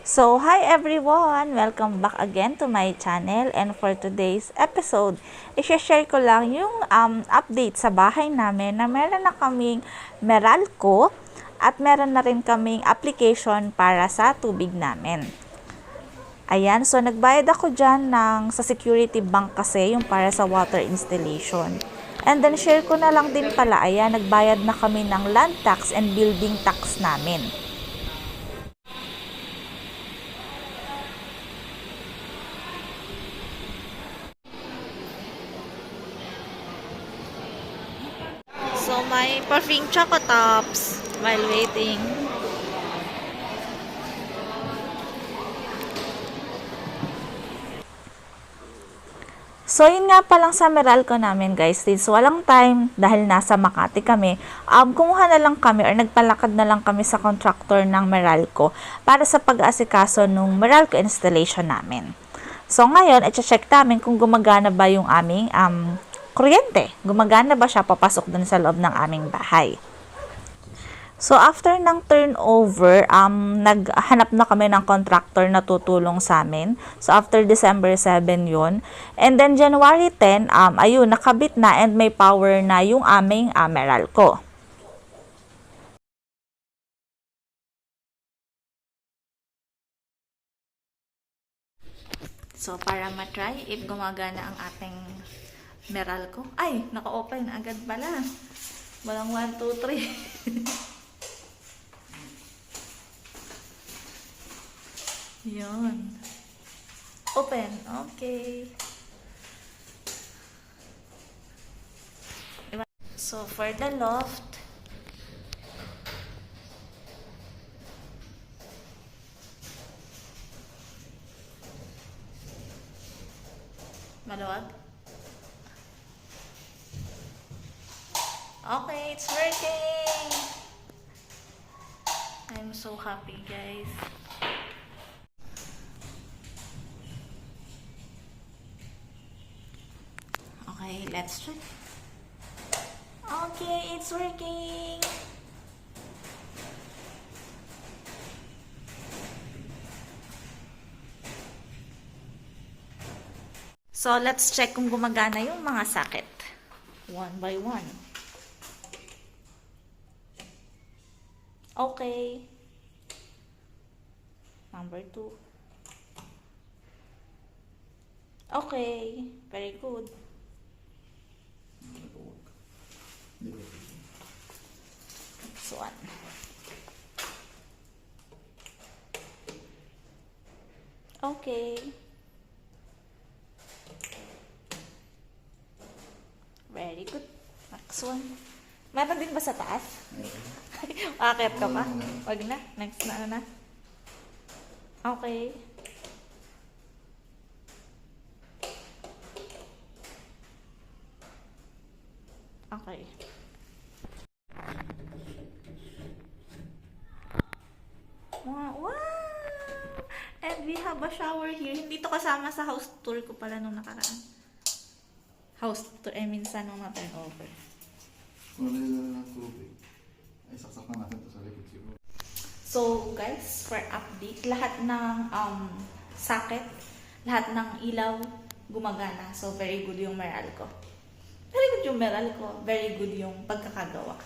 So, hi everyone! Welcome back again to my channel, and for today's episode, i-share ko lang yung update sa bahay namin na meron na kaming Meralco at meron na rin kaming application para sa tubig namin. Ayan, so nagbayad ako dyan sa Security Bank kasi yung para sa water installation. And then share ko na lang din pala, ayan, nagbayad na kami ng land tax and building tax namin. So, may puffing Choco Tops while waiting. So, yun nga palang sa Meralco namin, guys. Since walang time, dahil nasa Makati kami, kumuha na lang kami or nagpalakad na lang kami sa contractor ng Meralco para sa pag-aasikaso ng Meralco installation namin. So, ngayon, i-check namin kung gumagana ba yung aming kuryente. Gumagana ba siya papasok dun sa loob ng aming bahay. So, after ng turnover, naghanap na kami ng contractor na tutulong sa amin. So, after December 7 yun. And then, January 10, ayun, nakabit na and may power na yung aming Meralco. So, para matry if gumagana ang ating Meralco. Ay, naka-open agad pala. Walang 1, 2, 3. Yun. Open. Okay. So, for the loft, maluwag. Okay, it's working! I'm so happy, guys. Okay, let's try. Okay, it's working! So, let's check kung gumagana yung mga socket. One by one. Okay. Number 2. Okay. Very good. Next one. Okay. Very good. Next one. Meron din ba sa taas? Akit ka pa? Wag na. Next na na. Okay. Okay. Wow! And we have a shower here. Hindi to kasama sa house tour ko pala nung nakaraan. House tour, minsan nung na-turnover. Kung nalilala ng tubig, ay saksak na natin ito sa likod siguro. So, guys, for update, lahat ng socket, lahat ng ilaw, gumagana. So, very good yung Meralco. Very good yung Meralco. Very good yung pagkakagawa.